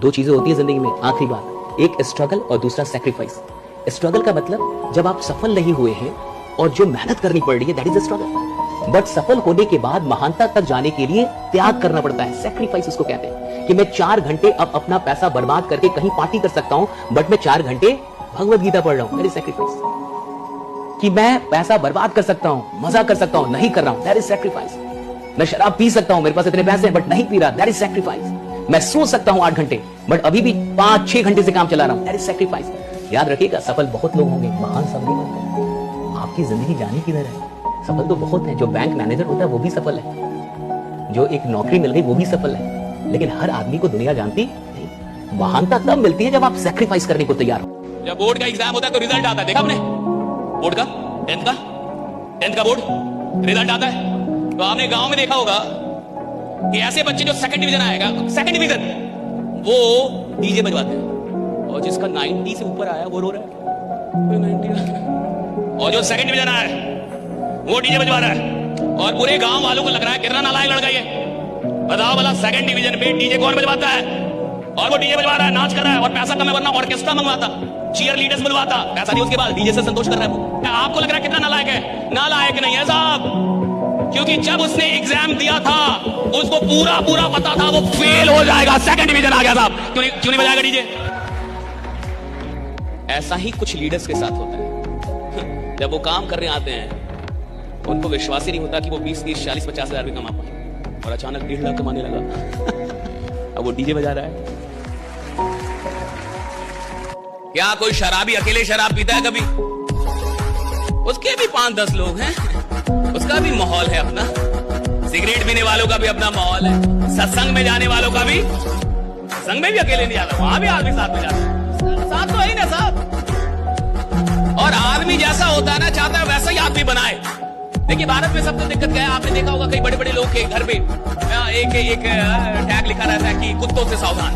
दो चीजें होती है जिंदगी में, आखिरी बात, एक स्ट्रगल और दूसरा सैक्रिफाइस। स्ट्रगल का मतलब जब आप सफल नहीं हुए हैं और जो मेहनत करनी पड़ रही है, that is a struggle. But सफल होने के बाद महानता तक जाने के लिए त्याग करना पड़ता है, सैक्रिफाइस उसको कहते हैं। कि मैं 4 घंटे अब अपना पैसा बर्बाद करके कहीं पार्टी कर सकता हूं, बट मैं 4 घंटे भगवत गीता पढ़ रहा हूं, दैट इज सैक्रिफाइस। कि मैं पैसा बर्बाद कर सकता हूं, मजा कर सकता हूं, नहीं कर रहा हूं, दैट इज सैक्रिफाइस। मैं शराब पी सकता हूं, मेरे पास इतने पैसे हैं बट नहीं पी रहा, दैट इज सैक्रिफाइस। मैं सो सकता हूं 8 घंटे बट अभी भी 5-6 घंटे से काम चला रहा हूं, दैट इज सैक्रिफाइस। याद रखिएगा, सफल बहुत लोग होंगे, महान सब नहीं बनते। आपकी जिंदगी जाने किधर है? सफल तो बहुत है। जो बैंक मैनेजर होता है वो भी सफल है, जो एक नौकरी मिल गई वो भी सफल है, लेकिन हर आदमी को दुनिया जानती नहीं। महानता तब मिलती है जब आप सैक्रिफाइस करने को तैयार हो। जब बोर्ड का एग्जाम होता है तो रिजल्ट आता है, देखा आपने? बोर्ड का 10th का बोर्ड रिजल्ट आता है तो आपने गांव में देखा होगा कि ऐसे बच्चे जो सेकंड डिवीजन आएगा, सेकंड डिवीजन, वो डीजे बजवाते हैं, और जिसका 90 से ऊपर आया वो रो रहा है 90, और जो सेकंड डिवीजन आया है वो डीजे बजवा रहा है, और पूरे गांव वालों को लग रहा है कितना नालायक लड़का ये। बताओ भला, सेकंड डिवीजन पे डीजे कौन बजवाता है? और वो डीजे बजवा रहा है, नाच कर रहा है, और पैसा कम है, वरना ऑर्केस्ट्रा मंगवाता, चीयर लीडर्स बुलवाता, पैसा नहीं उसके बाद डीजे से संतोष कर रहा है वो। आपको लग रहा है कितना नालायक है? नालायक नहीं है साहब, क्योंकि जब उसने एग्जाम दिया था उसको पूरा पूरा पता था वो फेल हो जाएगा, सेकंड डिवीजन आ गया साहब। क्यों नहीं बजाएगा डीजे? ऐसा ही कुछ लीडर्स के साथ होता है। जब वो काम करने आते हैं उनको विश्वास ही नहीं होता कि वो 20, 30, 40, 50 हजार भी कमा पाए, और अचानक 1.5 लाख कमाने लगा। अब वो डीजे बजा रहा है। क्या कोई शराबी अकेले शराब पीता है कभी? उसके भी 5-10 लोग हैं, उसका भी माहौल है अपना। सिगरेट पीने वालों का भी अपना माहौल है, सत्संग में जाने वालों का भी, सत्संग में भी अकेले नहीं जाता, वहां भी आदमी साथ में जाता है, साथ तो है ही ना साहब। और आदमी जैसा होता है ना, चाहता है वैसा ही आदमी बनाए। देखिए भारत में सबसे दिक्कत क्या है, आपने देखा होगा कई बड़े बड़े लोग के घर पे एक टैग लिखा रहता है कि कुत्तों से सावधान।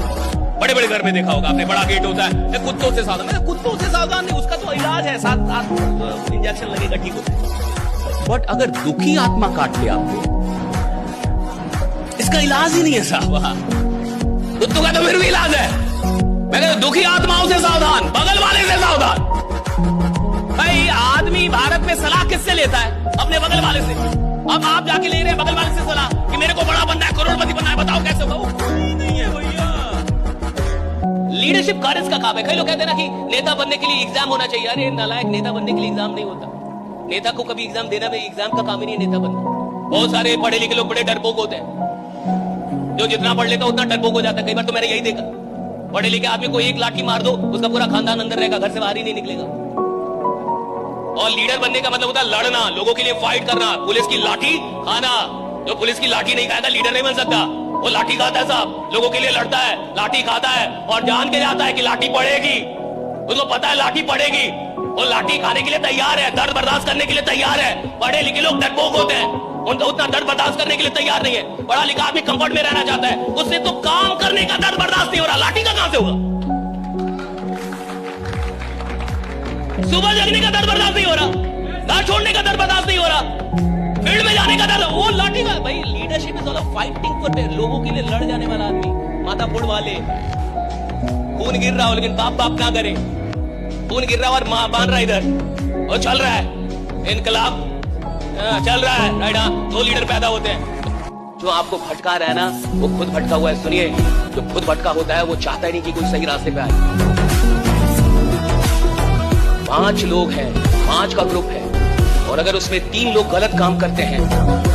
बड़े बड़े घर में देखा होगा आपने, बड़ा गेट होता है, कुत्तों से सावधान। कुत्तों से सावधान नहीं, उसका तो इलाज है, 7 इंजेक्शन लगेगा, ठीक होता है। बट अगर दुखी आत्मा काट ले आपको, इसका इलाज ही नहीं है साहब। कुत्तों का तो फिर भी इलाज है। मैंने दुखी आत्माओं से सावधान, बगल वाले से सावधान। भाई आदमी भारत में सलाह किससे लेता है? अपने बगल वाले से। अब आप जाके ले रहे हैं बगल वाले से सलाह कि मेरे को बड़ा बनना है, करोड़पति बनना है, बताओ कैसे होगा? कोई नहीं है भैया। लीडरशिप कार्य का काम है। कई लोग कहते हैं ना कि नेता बनने के लिए एग्जाम होना चाहिए। अरे नालायक, नेता बनने के लिए एग्जाम नहीं होता। नेता को कभी एग्जाम देना भी, एग्जाम का काम ही नहीं है नेता बनना। बहुत सारे पढ़े लिखे लोग बड़े डरपोक होते हैं, जो जितना पढ़ लेता उतना डरपोक हो जाता है। कई बार तो मैंने यही देखा, पढ़े लिखे आदमी को एक लाठी मार दो, उसका पूरा खानदान अंदर रहेगा, घर से बाहर ही नहीं निकलेगा। और लीडर बनने का मतलब होता है लड़ना, लोगों के लिए फाइट करना, पुलिस की लाठी खाना। जो पुलिस की लाठी नहीं खाएगा लीडर नहीं बन सकता। वो लाठी खाता है साहब, लोगों के लिए लड़ता है, लाठी खाता है, और जान के जाता है कि लाठी पड़ेगी, उसको पता है लाठी पड़ेगी, वो लाठी खाने के लिए तैयार है, दर्द बर्दाश्त करने के लिए तैयार है। पढ़े लिखे लोग डरपोक होते हैं, उनका उतना दर्द बर्दाश्त करने के लिए तैयार नहीं है। पढ़ा लिखा आदमी कंफर्ट में रहना चाहता है, उससे तो काम करने का दर्द बर्दाश्त नहीं हो रहा, लाठी का कहां से होगा? सुबह जगने का दर्द बर्दाश्त नहीं हो रहा, घर छोड़ने का दर्द बर्दाश्त नहीं हो रहा, फील्ड में जाने का दर्द, वो लाठी का। भाई leadership is all a fighting for लोगों के लिए लड़ जाने वाला आदमी। माता फुट वाले, खून गिर रहा हो लेकिन बाप बाप ना करे, खून गिर रहा और मां बांध रहा इधर, और चल रहा है इनकलाब, चल रहा है राइट। हाँ, 2 लीडर पैदा होते हैं। जो आपको भटका रहा है ना, वो खुद भटका हुआ है। सुनिए, जो खुद भटका होता है वो चाहता ही नहीं कि कोई सही रास्ते पे आए। 5 लोग हैं, 5 का ग्रुप है, और अगर उसमें 3 लोग गलत काम करते हैं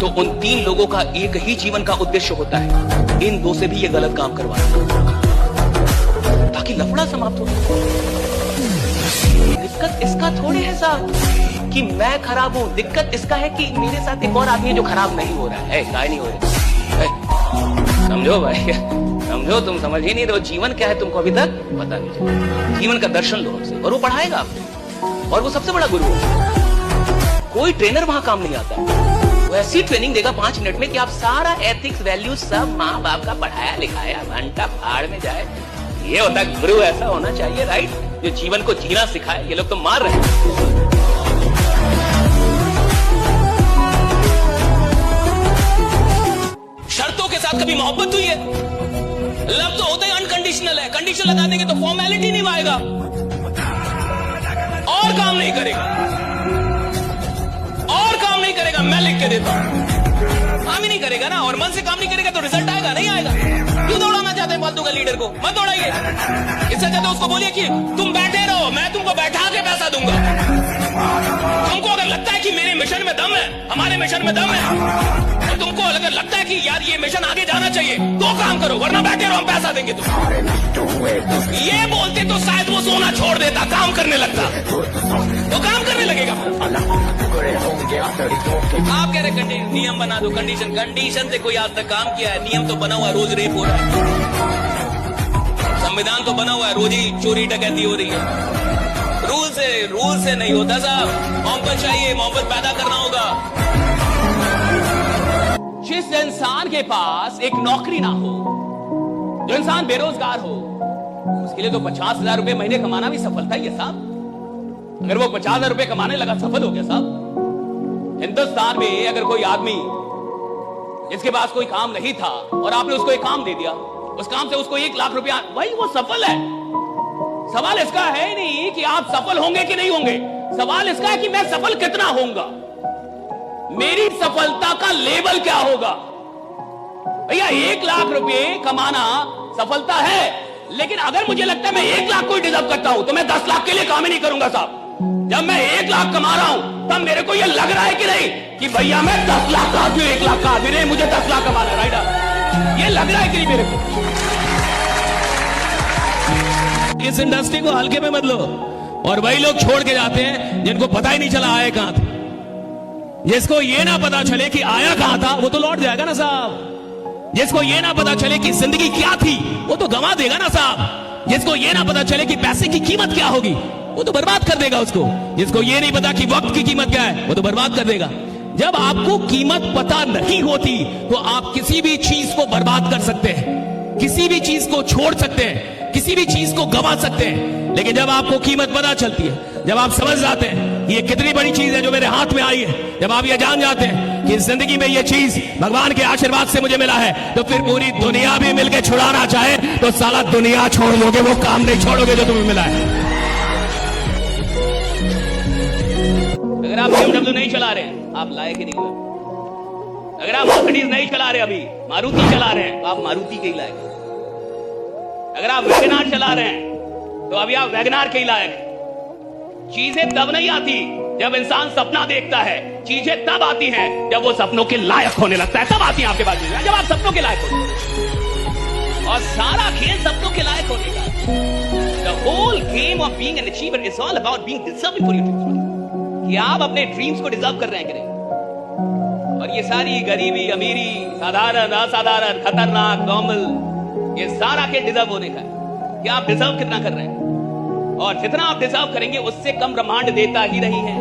तो उन 3 लोगों का एक ही जीवन का उद्देश्य होता है, इन 2 से भी ये गलत काम करवाना, ताकि लफड़ा समाप्त हो। दिक्कत इसका थोड़े है साहब कि मैं खराब हूं, दिक्कत इसका है कि मेरे साथ एक और आदमी है जो खराब नहीं हो रहा है। काय नहीं हो रहा? समझो भाई, समझो, तुम समझ ही नहीं रहे हो जीवन क्या है, तुमको अभी तक पता नहीं चला। जीवन का दर्शन लो हमसे, और वो पढ़ाएगा आपको, और वो सबसे बड़ा गुरु है। कोई ट्रेनर वहां काम नहीं आता, वो ऐसी ट्रेनिंग देगा 5 मिनट में कि आप सारा एथिक्स वैल्यू सब माँ बाप का पढ़ाया लिखाया घंटा फाड़ में जाए। ये होता है गुरु, ऐसा होना चाहिए राइट, जो जीवन को जीना सिखाए। ये लोग तो मार रहे हैं। शर्तों के साथ कभी मोहब्बत हुई है? लव तो होता है अनकंडीशनल। कंडीशनल है, कंडीशन लगा देंगे तो फॉर्मेलिटी नहीं आएगा और काम नहीं करेगा, और काम नहीं करेगा। मैं लिख के देता हूं, काम ही नहीं करेगा ना, और मन से काम नहीं करेगा तो रिजल्ट आएगा नहीं आएगा। क्यों दौड़ाना चाहते हैं फालतू का लीडर को? मत दौड़ाइए। इससे चाहते उसको बोलिए कि तुम बैठे रहो, मैं तुमको बैठा के पैसा दूंगा। तुमको अगर लगता है कि मेरे मिशन में दम है, हमारे मिशन में दम है, और तुमको अगर लगता है कि यार ये मिशन आगे जाना चाहिए तो काम करो, वरना बैठे रहो, हम पैसा देंगे तुम। ये बोलते तो शायद वो सोना छोड़ देता, काम करने लगता, तो काम करने लगेगा। आप कह रहे नियम बना दो, कंडीशन से कोई आज तक काम किया है? नियम तो बना हुआ है, रोज रेप हो रहा है। संविधान तो बना हुआ है, रोज ही चोरी डकैती हो रही है। रूल से नहीं होता साहब, मोहब्बत चाहिए, मोहब्बत पैदा करना होगा। जिस इंसान के पास एक नौकरी ना हो, जो इंसान बेरोजगार हो, उसके लिए तो 50,000 रुपए महीने कमाना भी सफलता ही है साहब। अगर वो 50,000 रुपए कमाने लगा, सफल हो गया साहब। हिंदुस्तान में अगर कोई आदमी जिसके पास कोई काम नहीं था और आपने उसको एक काम दे दिया, उस काम से उसको 1 लाख रुपया, भाई वो सफल है। सवाल इसका है नहीं कि आप सफल होंगे कि नहीं होंगे, सवाल इसका है कि मैं सफल कितना होऊंगा, मेरी सफलता का लेवल क्या होगा। भैया 1 लाख रुपए कमाना सफलता है, लेकिन अगर मुझे लगता है मैं 1 लाख को डिजर्व करता हूं तो मैं 10 लाख के लिए काम ही नहीं करूंगा साहब। जब मैं 1 लाख कमा रहा हूं तब मेरे को यह लग रहा है कि नहीं कि भैया मैं 10 लाख का आदमी, 1 लाख का आदमी नहीं, मुझे 10 लाख कमाना है, राइट? ये लग रहा है कि नहीं मेरे को? इस इंडस्ट्री को हल्के में मत लो। और वही लोग छोड़ के जाते हैं जिनको पता ही नहीं चला आए कहां थे। जिसको ये ना पता चले कि आया कहां था वो तो लौट जाएगा ना साहब। जिसको ये ना पता चले कि जिंदगी क्या थी वो तो गंवा देगा ना साहब। जिसको ये ना पता चले कि पैसे की कीमत क्या होगी वो तो बर्बाद कर देगा उसको। जिसको ये नहीं पता कि वक्त की कीमत क्या है वो तो बर्बाद कर देगा। जब आपको कीमत पता नहीं होती तो आप किसी भी चीज को बर्बाद कर सकते हैं, किसी भी चीज को छोड़ सकते हैं, किसी भी चीज को गंवा सकते हैं। लेकिन जब आपको कीमत पता चलती है, जब आप समझ जाते हैं कि ये कितनी बड़ी चीज है जो मेरे हाथ में आई है, जब आप ये जान जाते हैं कि जिंदगी में ये चीज भगवान के आशीर्वाद से मुझे मिला है, तो फिर पूरी दुनिया भी मिलकर छुड़ाना चाहे तो साला दुनिया छोड़ दोगे, वो काम नहीं छोड़ोगे जो तुम्हें मिला है। अगर आप BMW नहीं चला रहे हैं आप लायक ही नहीं हुए। अगर आप मर्सिडीज नहीं चला रहे, अभी मारुति चला रहे हैं, तो आप मारुति के ही लायक हैं। अगर आप वैगनार चला रहे हैं तो अभी आप वैगनार के ही लायक हैं। चीजें तब नहीं आती जब इंसान सपना देखता है, चीजें तब आती हैं जब वो सपनों के लायक होने लगता है, तब आती हैं आपके पास चीजें, जब आप सपनों के लायक होते। और सारा खेल सपनों के लायक होने का। The whole game of being an achiever is all about being deserving for your dreams, कि आप अपने ड्रीम्स को डिजर्व कर रहे हैं कि नहीं। और ये सारी गरीबी, अमीरी, साधारण, असाधारण, खतरनाक, नॉर्मल, ये सारा के डिजर्व होने का है कि आप डिजर्व कितना कर रहे हैं। और जितना आप डिजर्व करेंगे उससे कम ब्रह्मांड देता ही नहीं है।